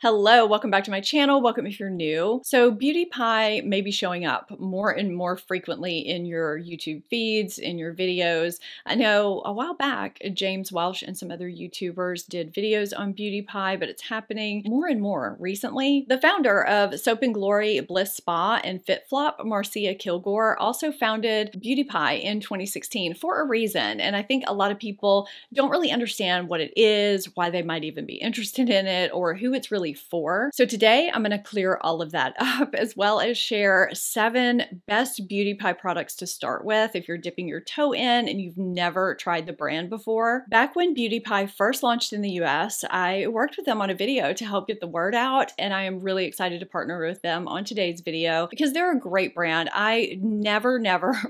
Hello, welcome back to my channel. Welcome if you're new. So Beauty Pie may be showing up more and more frequently in your YouTube feeds, in your videos. I know a while back, James Welsh and some other YouTubers did videos on Beauty Pie, but it's happening more and more recently. The founder of Soap and Glory, Bliss Spa, and FitFlop, Marcia Kilgore, also founded Beauty Pie in 2016 for a reason. And I think a lot of people don't really understand what it is, why they might even be interested in it, or who it's really for. So today I'm going to clear all of that up, as well as share 7 best Beauty Pie products to start with if you're dipping your toe in and you've never tried the brand before. Back when Beauty Pie first launched in the US, I worked with them on a video to help get the word out, and I am really excited to partner with them on today's video because they're a great brand. I never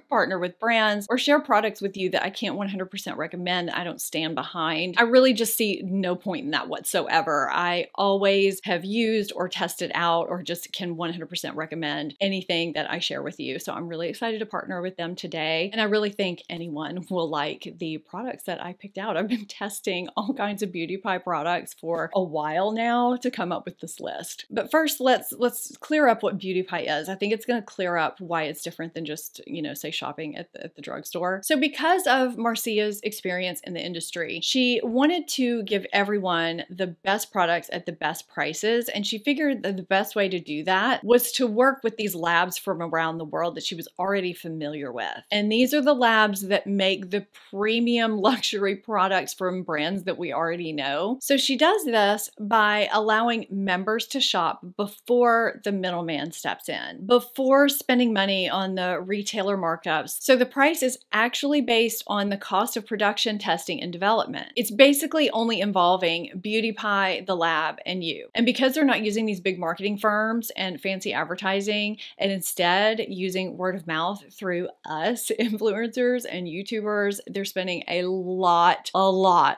partner with brands or share products with you that I can't 100% recommend, I don't stand behind. I really just see no point in that whatsoever. I always have used or tested out or just can 100% recommend anything that I share with you. So I'm really excited to partner with them today. And I really think anyone will like the products that I picked out. I've been testing all kinds of Beauty Pie products for a while now to come up with this list. But first, let's clear up what Beauty Pie is. I think it's going to clear up why it's different than just, say shopping at the drugstore. So because of Marcia's experience in the industry, she wanted to give everyone the best products at the best prices, and she figured that the best way to do that was to work with these labs from around the world that she was already familiar with. And these are the labs that make the premium luxury products from brands that we already know. So she does this by allowing members to shop before the middleman steps in, before spending money on the retailer markups. So the price is actually based on the cost of production, testing, and development. It's basically only involving Beauty Pie, the lab, and you. And because they're not using these big marketing firms and fancy advertising, and instead using word of mouth through us influencers and YouTubers, they're spending a lot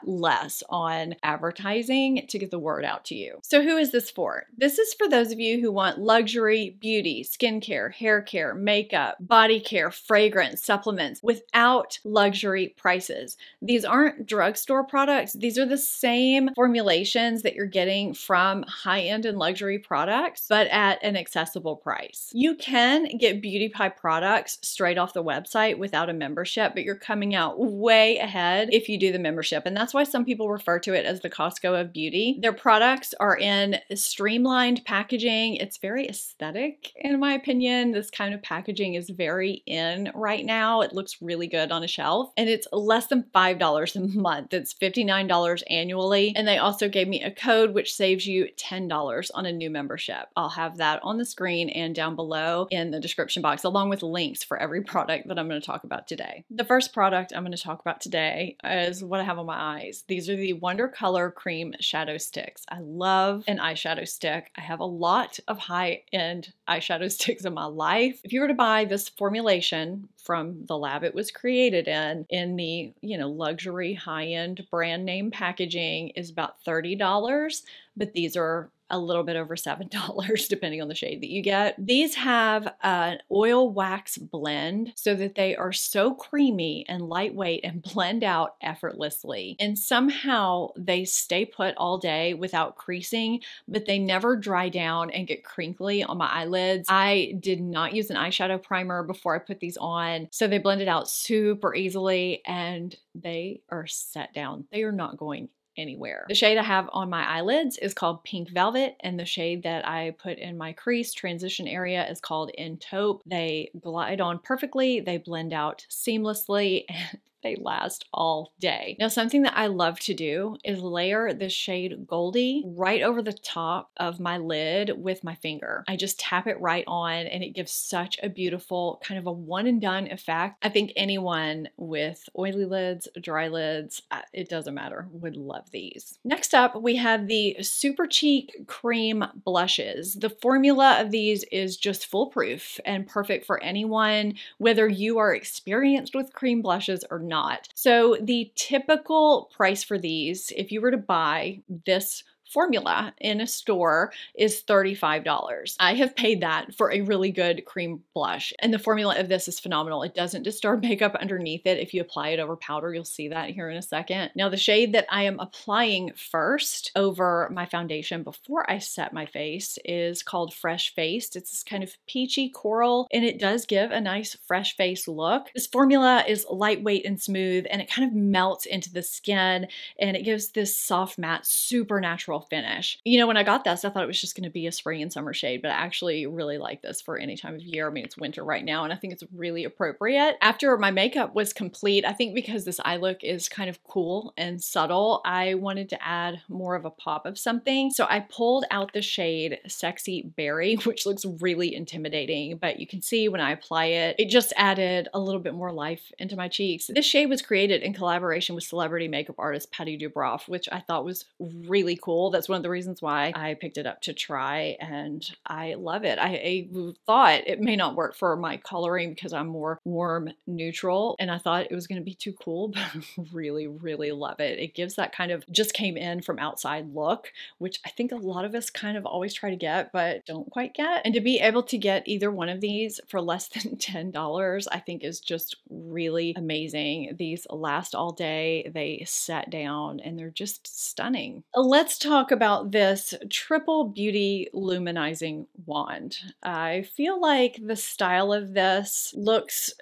less on advertising to get the word out to you. So who is this for? This is for those of you who want luxury beauty, skincare, hair care, makeup, body care, fragrance, supplements without luxury prices. These aren't drugstore products. These are the same formulations that you're getting from high-end and luxury products, but at an accessible price. You can get Beauty Pie products straight off the website without a membership, but you're coming out way ahead if you do the membership. And that's why some people refer to it as the Costco of beauty. Their products are in streamlined packaging. It's very aesthetic, in my opinion. This kind of packaging is very in right now. It looks really good on a shelf, and it's less than $5 a month. It's $59 annually. And they also gave me a code which saves you $10 on a new membership. I'll have that on the screen and down below in the description box, along with links for every product that I'm going to talk about today. The first product I'm going to talk about today is what I have on my eyes. These are the Wonder Color Cream Shadow Sticks. I love an eyeshadow stick. I have a lot of high-end eyeshadow sticks in my life. If you were to buy this formulation from the lab it was created in the, luxury high-end brand name packaging, is about $30, but these are a little bit over $7 depending on the shade that you get. These have an oil wax blend so that they are so creamy and lightweight and blend out effortlessly. And somehow they stay put all day without creasing, but they never dry down and get crinkly on my eyelids. I did not use an eyeshadow primer before I put these on, so they blended out super easily and they are set down. They are not going anywhere. The shade I have on my eyelids is called Pink Velvet, and the shade that I put in my crease transition area is called In Taupe. They glide on perfectly, they blend out seamlessly, and they last all day. Now, something that I love to do is layer this shade Goldie right over the top of my lid with my finger. I just tap it right on, and it gives such a beautiful kind of a one and done effect. I think anyone with oily lids, dry lids, it doesn't matter, would love these. Next up, we have the Super Cheek Cream Blushes. The formula of these is just foolproof and perfect for anyone, whether you are experienced with cream blushes or not. So the typical price for these, if you were to buy this formula in a store is $35. I have paid that for a really good cream blush. And the formula of this is phenomenal. It doesn't disturb makeup underneath it. If you apply it over powder, you'll see that here in a second. Now, the shade that I am applying first over my foundation before I set my face is called Fresh Faced. It's this kind of peachy coral, and it does give a nice fresh face look. This formula is lightweight and smooth, and it kind of melts into the skin, and it gives this soft matte, super natural finish. You know, when I got this, I thought it was just gonna be a spring and summer shade, but I actually really like this for any time of year. I mean, it's winter right now, and I think it's really appropriate. After my makeup was complete, I think because this eye look is kind of cool and subtle, I wanted to add more of a pop of something. So I pulled out the shade Sexy Berry, which looks really intimidating, but you can see when I apply it, it just added a little bit more life into my cheeks. This shade was created in collaboration with celebrity makeup artist Patty Dubroff, which I thought was really cool. That's one of the reasons why I picked it up to try, and I love it. I thought it may not work for my coloring because I'm more warm neutral, and I thought it was going to be too cool, but I really, really love it. It gives that kind of just came in from outside look, which I think a lot of us kind of always try to get, but don't quite get. And to be able to get either one of these for less than $10, I think is just really amazing. These last all day, they set down, and they're just stunning. Let's talk about this Triple Beauty Luminizing Wand. I feel like the style of this looks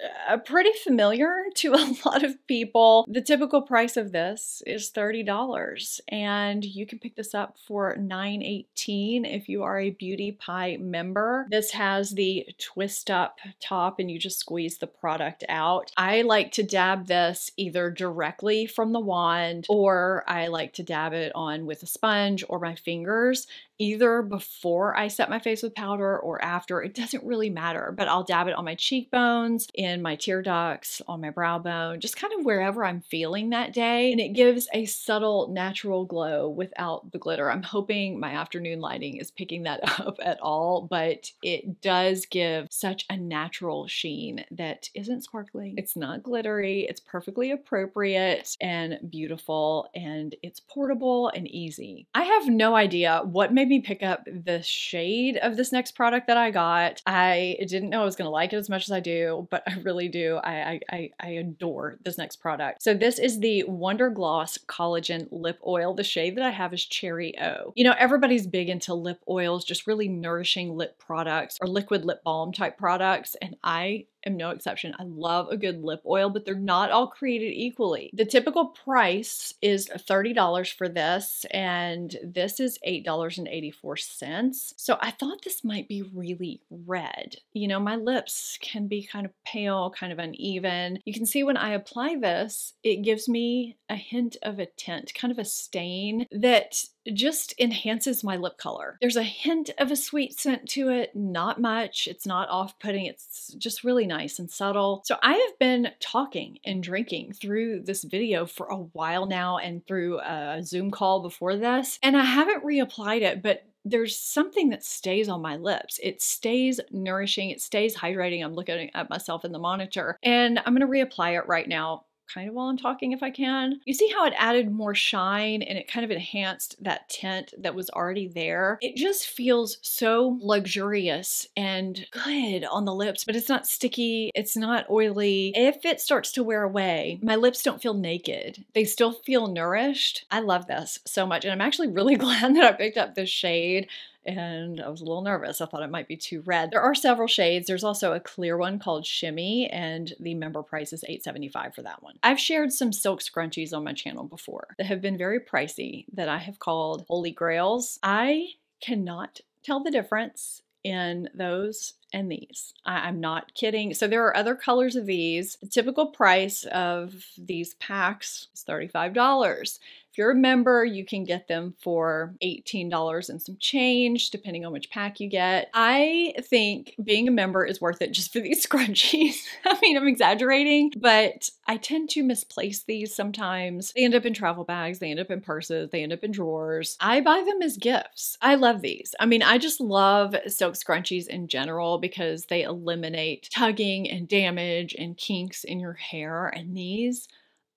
pretty familiar to a lot of people. The typical price of this is $30, and you can pick this up for $9.18 if you are a Beauty Pie member. This has the twist up top, and you just squeeze the product out. I like to dab this either directly from the wand, or I like to dab it on with a sponge or my fingers, either before I set my face with powder or after. It doesn't really matter, but I'll dab it on my cheekbones, in my tear ducts, on my brow bone, just kind of wherever I'm feeling that day. And it gives a subtle natural glow without the glitter. I'm hoping my afternoon lighting is picking that up at all, but it does give such a natural sheen that isn't sparkly. It's not glittery. It's perfectly appropriate and beautiful, and it's portable and easy. I have no idea what made me pick up the shade of this next product that I got. I didn't know I was going to like it as much as I do, but I really do. I adore this next product. So this is the Wonder Gloss Collagen Lip Oil. The shade that I have is Cherry O. You know, everybody's big into lip oils, just really nourishing lip products or liquid lip balm type products, and I am no exception. I love a good lip oil, but they're not all created equally. The typical price is $30 for this, and this is $8.84. So I thought this might be really red. You know, my lips can be kind of pale, kind of uneven. You can see when I apply this, it gives me a hint of a tint, kind of a stain that just enhances my lip color. There's a hint of a sweet scent to it, not much. It's not off-putting. It's just really nice and subtle. So I have been talking and drinking through this video for a while now, and through a Zoom call before this, and I haven't reapplied it, but there's something that stays on my lips. It stays nourishing. It stays hydrating. I'm looking at myself in the monitor, and I'm going to reapply it right now, kind of while I'm talking if I can. You see how it added more shine, and it kind of enhanced that tint that was already there. It just feels so luxurious and good on the lips, but it's not sticky. It's not oily. If it starts to wear away, my lips don't feel naked. They still feel nourished. I love this so much, and I'm actually really glad that I picked up this shade. And I was a little nervous. I thought it might be too red. There are several shades. There's also a clear one called Shimmy, and the member price is $8.75 for that one. I've shared some silk scrunchies on my channel before that have been very pricey that I have called Holy Grails. I cannot tell the difference in those and these. I'm not kidding. So there are other colors of these. The typical price of these packs is $35. If you're a member, you can get them for $18 and some change, depending on which pack you get. I think being a member is worth it just for these scrunchies. I mean, I'm exaggerating, but I tend to misplace these sometimes. They end up in travel bags, they end up in purses, they end up in drawers. I buy them as gifts. I love these. I mean, I just love silk scrunchies in general because they eliminate tugging and damage and kinks in your hair, and these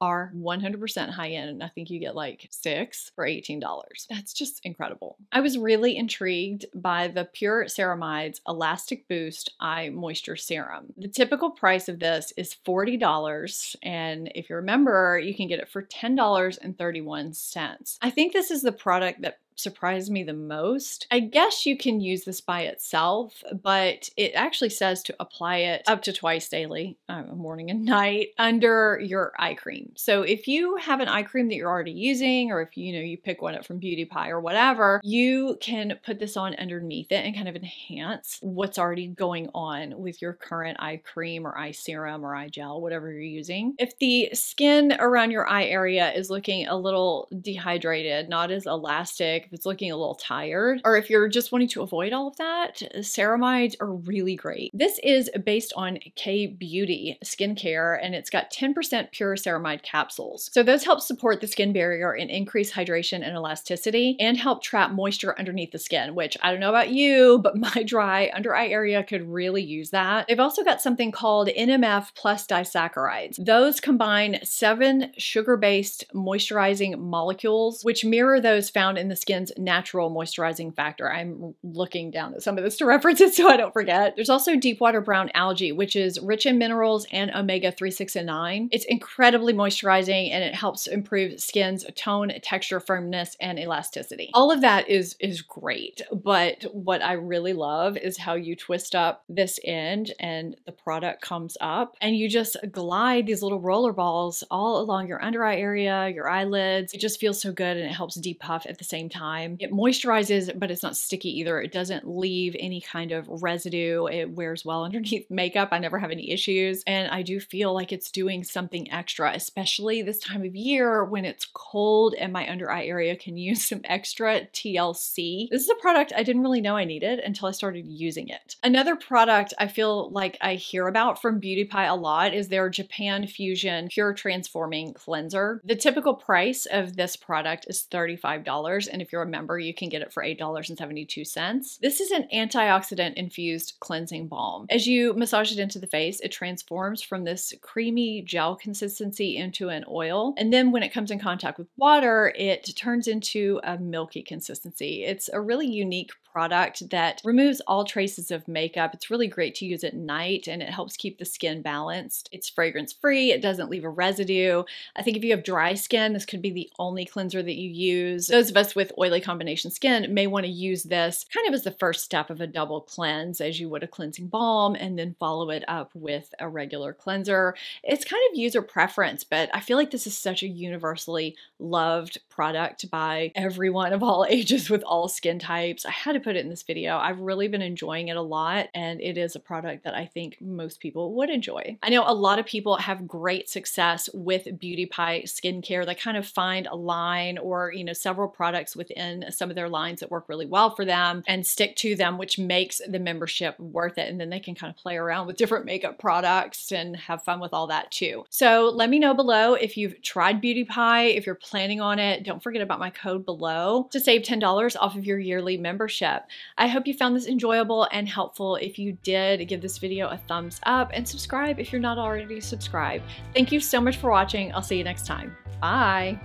are 100% high end. And I think you get like 6 for $18. That's just incredible. I was really intrigued by the Pure Ceramides Elastic Boost Eye Moisture Serum. The typical price of this is $40. And if you remember, you can get it for $10.31. I think this is the product that surprised me the most. I guess you can use this by itself, but it actually says to apply it up to twice daily, morning and night, under your eye cream. So if you have an eye cream that you're already using, or if you pick one up from Beauty Pie or whatever, you can put this on underneath it and kind of enhance what's already going on with your current eye cream or eye serum or eye gel, whatever you're using. If the skin around your eye area is looking a little dehydrated, not as elastic, if it's looking a little tired, or if you're just wanting to avoid all of that, ceramides are really great. This is based on K-Beauty skincare, and it's got 10% pure ceramide capsules. So those help support the skin barrier and increase hydration and elasticity, and help trap moisture underneath the skin, which I don't know about you, but my dry under eye area could really use that. They've also got something called NMF plus disaccharides. Those combine 7 sugar-based moisturizing molecules, which mirror those found in the skin's natural moisturizing factor. I'm looking down at some of this to reference it so I don't forget. There's also deep water brown algae, which is rich in minerals and omega-3, 6, and 9. It's incredibly moisturizing, and it helps improve skin's tone, texture, firmness, and elasticity. All of that is great, but what I really love is how you twist up this end and the product comes up, and you just glide these little roller balls all along your under eye area, your eyelids. It just feels so good, and it helps depuff at the same time. It moisturizes, but it's not sticky either. It doesn't leave any kind of residue. It wears well underneath makeup. I never have any issues. And I do feel like it's doing something extra, especially this time of year when it's cold and my under eye area can use some extra TLC. This is a product I didn't really know I needed until I started using it. Another product I feel like I hear about from Beauty Pie a lot is their Japan Fusion Pure Transforming Cleanser. The typical price of this product is $35. And if you're a member, you can get it for $8.72. This is an antioxidant infused cleansing balm. As you massage it into the face, it transforms from this creamy gel consistency into an oil. And then when it comes in contact with water, it turns into a milky consistency. It's a really unique product that removes all traces of makeup. It's really great to use at night, and it helps keep the skin balanced. It's fragrance free. It doesn't leave a residue. I think if you have dry skin, this could be the only cleanser that you use. Those of us with oily combination skin may want to use this kind of as the first step of a double cleanse, as you would a cleansing balm, and then follow it up with a regular cleanser. It's kind of user preference, but I feel like this is such a universally loved product by everyone of all ages with all skin types. I had to put it in this video. I've really been enjoying it a lot, and it is a product that I think most people would enjoy. I know a lot of people have great success with Beauty Pie skincare. They kind of find a line or, several products within some of their lines that work really well for them and stick to them, which makes the membership worth it. And then they can kind of play around with different makeup products and have fun with all that too. So let me know below if you've tried Beauty Pie, if you're planning on it. Don't forget about my code below to save $10 off of your yearly membership. I hope you found this enjoyable and helpful. If you did, give this video a thumbs up and subscribe if you're not already subscribed. Thank you so much for watching. I'll see you next time. Bye.